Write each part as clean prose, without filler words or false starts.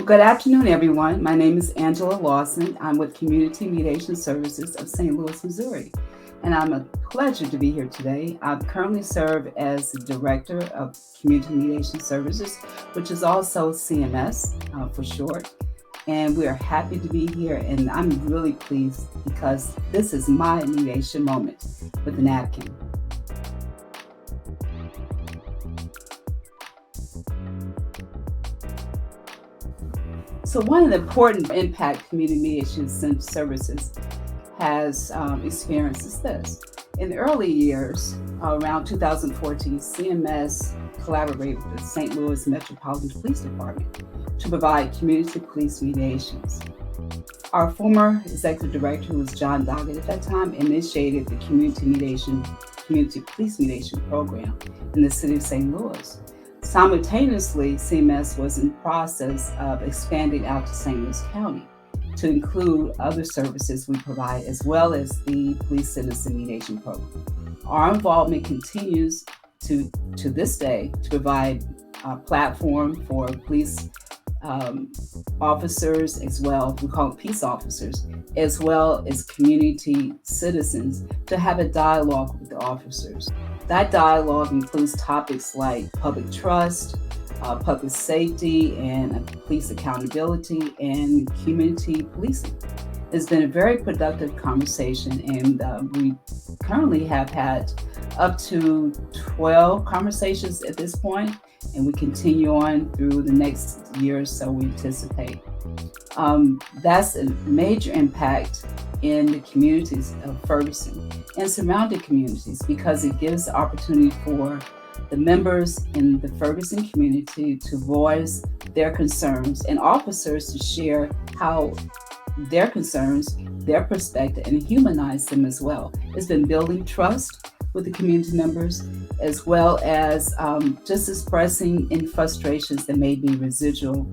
Good afternoon, everyone. My name is Angela Lawson. I'm with Community Mediation Services of St. Louis, Missouri, and I'm a pleasure to be here today. I currently serve as the Director of Community Mediation Services, which is also CMS for short. And we are happy to be here, and I'm really pleased because this is my mediation moment with the napkin. So one of the important impact community mediation services has experienced is this. In the early years, around 2014, CMS collaborated with the St. Louis Metropolitan Police Department to provide community police mediations. Our former executive director, who was John Doggett at that time, initiated the community police mediation program in the city of St. Louis. Simultaneously, CMS was in the process of expanding out to St. Louis County to include other services we provide, as well as the police citizen mediation program. Our involvement continues to this day to provide a platform for police officers, as well, we call them peace officers, as well as community citizens, to have a dialogue with the officers. That dialogue includes topics like public trust, public safety, and police accountability, and community policing. It's been a very productive conversation, and we currently have had up to 12 conversations at this point, and we continue on through the next year or so, we anticipate. That's a major impact in the communities of Ferguson and surrounding communities, because it gives the opportunity for the members in the Ferguson community to voice their concerns and officers to share how their concerns, their perspective, and humanize them as well. It's been building trust with the community members, as well as just expressing any frustrations that may be residual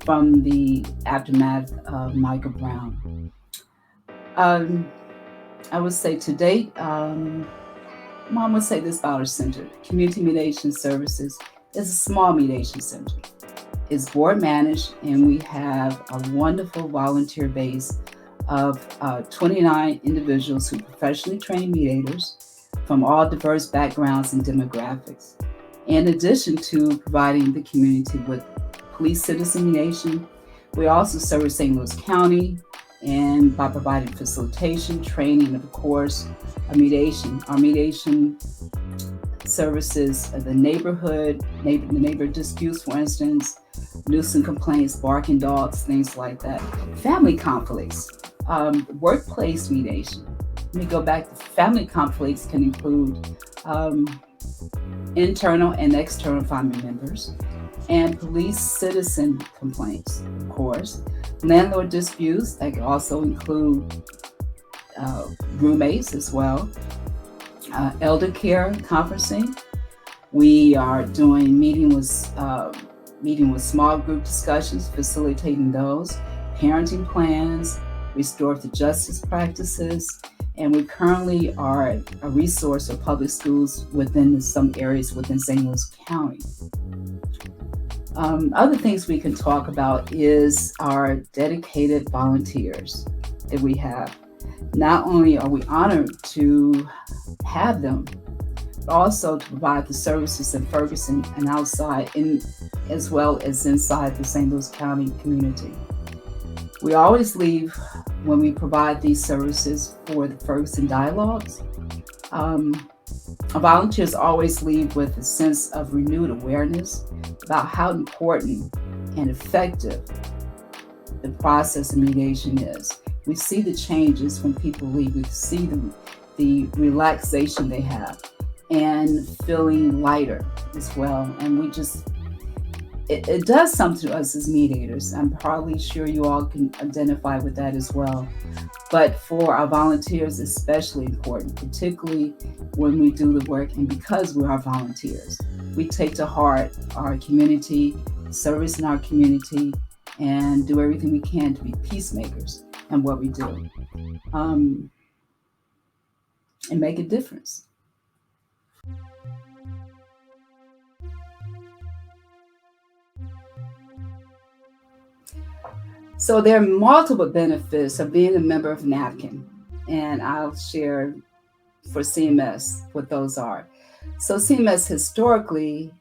from the aftermath of Michael Brown. I would say to date, Mom would say this about our center. Community Mediation Services is a small mediation center. It's board managed, and we have a wonderful volunteer base of 29 individuals who are professionally trained mediators from all diverse backgrounds and demographics. In addition to providing the community with police citizen mediation, we also serve St. Louis County, and by providing facilitation, training, of course, our mediation services, the neighbor disputes, for instance, nuisance complaints, barking dogs, things like that. Family conflicts, workplace mediation. Let me go back. Family conflicts can include internal and external family members, and police citizen complaints, of course. Landlord disputes, that can also include roommates as well. Elder care conferencing. We are doing meeting with small group discussions, facilitating those. Parenting plans, restorative justice practices, and we currently are a resource for public schools within some areas within St. Louis County. Other things we can talk about is our dedicated volunteers that we have. Not only are we honored to have them, but also to provide the services in Ferguson and outside, as well as inside the St. Louis County community. We always leave, when we provide these services for the Ferguson dialogues, our volunteers always leave with a sense of renewed awareness about how important and effective the process of mediation is. We see the changes when people leave. We see the relaxation they have and feeling lighter as well. And it does something to us as mediators. I'm probably sure you all can identify with that as well. But for our volunteers, especially important, particularly when we do the work, and because we are volunteers, we take to heart our community, service in our community, and do everything we can to be peacemakers in what we do, and make a difference. So there are multiple benefits of being a member of NAPKIN, and I'll share for CMS what those are. So CMS historically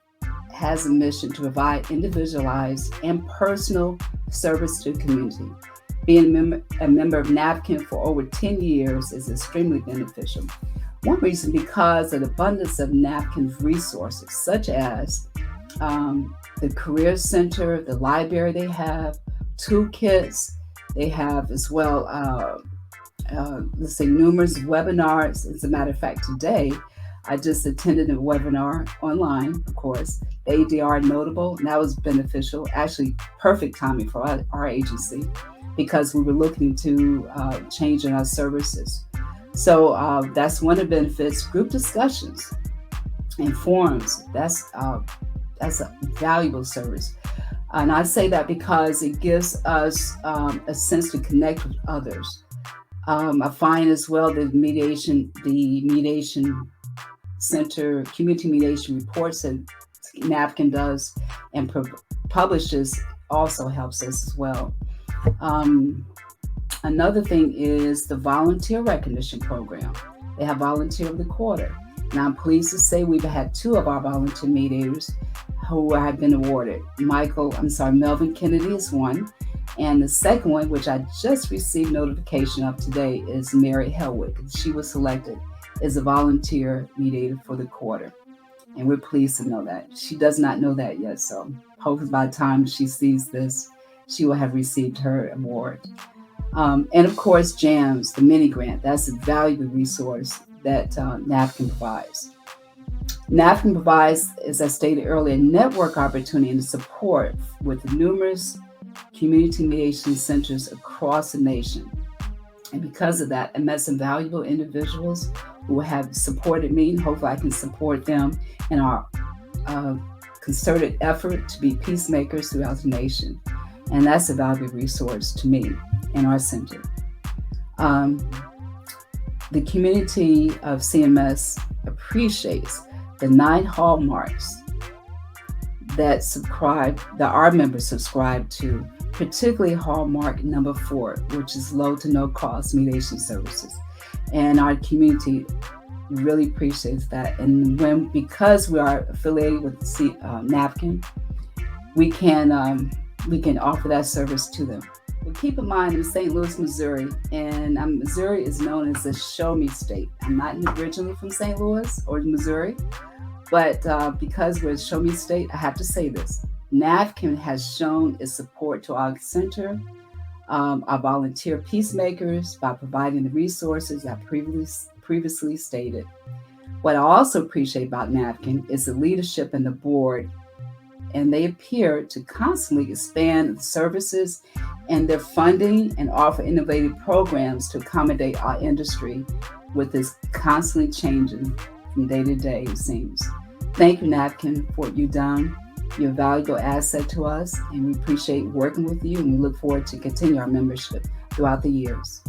has a mission to provide individualized and personal service to the community. Being a member of NAPKIN for over 10 years is extremely beneficial. One reason, because of the abundance of NAPKIN's resources, such as the Career Center, the library they have, toolkits, they have as well, let's say, numerous webinars. As a matter of fact, today, I just attended a webinar online, of course, the ADR Notable, and that was beneficial, actually perfect timing for our agency, because we were looking to change in our services. So that's one of the benefits. Group discussions and forums, that's a valuable service. And I say that because it gives us a sense to connect with others. I find as well that the mediation center, community mediation reports that NAPKIN does and publishes also helps us as well. Another thing is the volunteer recognition program. They have volunteer of the quarter. And I'm pleased to say we've had 2 of our volunteer mediators who have been awarded. Melvin Kennedy is one. And the second one, which I just received notification of today, is Mary Helwig. She was selected as a volunteer mediator for the quarter. And we're pleased to know that. She does not know that yet. So hopefully by the time she sees this, she will have received her award. And of course, JAMS, the mini grant, that's a valuable resource that NAPKIN provides. NAPKIN provides, as I stated earlier, network opportunity and support with numerous community mediation centers across the nation. And because of that, I met some valuable individuals who have supported me, and hopefully I can support them in our concerted effort to be peacemakers throughout the nation. And that's a valuable resource to me in our center. The community of CMS appreciates the 9 hallmarks that our members subscribe to, particularly hallmark number 4, which is low to no cost mediation services. And our community really appreciates that. And because we are affiliated with NAPKIN, we can offer that service to them. But keep in mind, I'm St. Louis, Missouri, and Missouri is known as the Show Me State. I'm not originally from St. Louis or Missouri, but because we're a Show Me State, I have to say this. NAPKIN has shown its support to our center, our volunteer peacemakers, by providing the resources I previously stated. What I also appreciate about NAPKIN is the leadership and the board, and they appear to constantly expand the services and their funding and offer innovative programs to accommodate our industry with this constantly changing from day to day, it seems. Thank you, NAPKIN, for what you've done. You're a valuable asset to us, and we appreciate working with you, and we look forward to continue our membership throughout the years.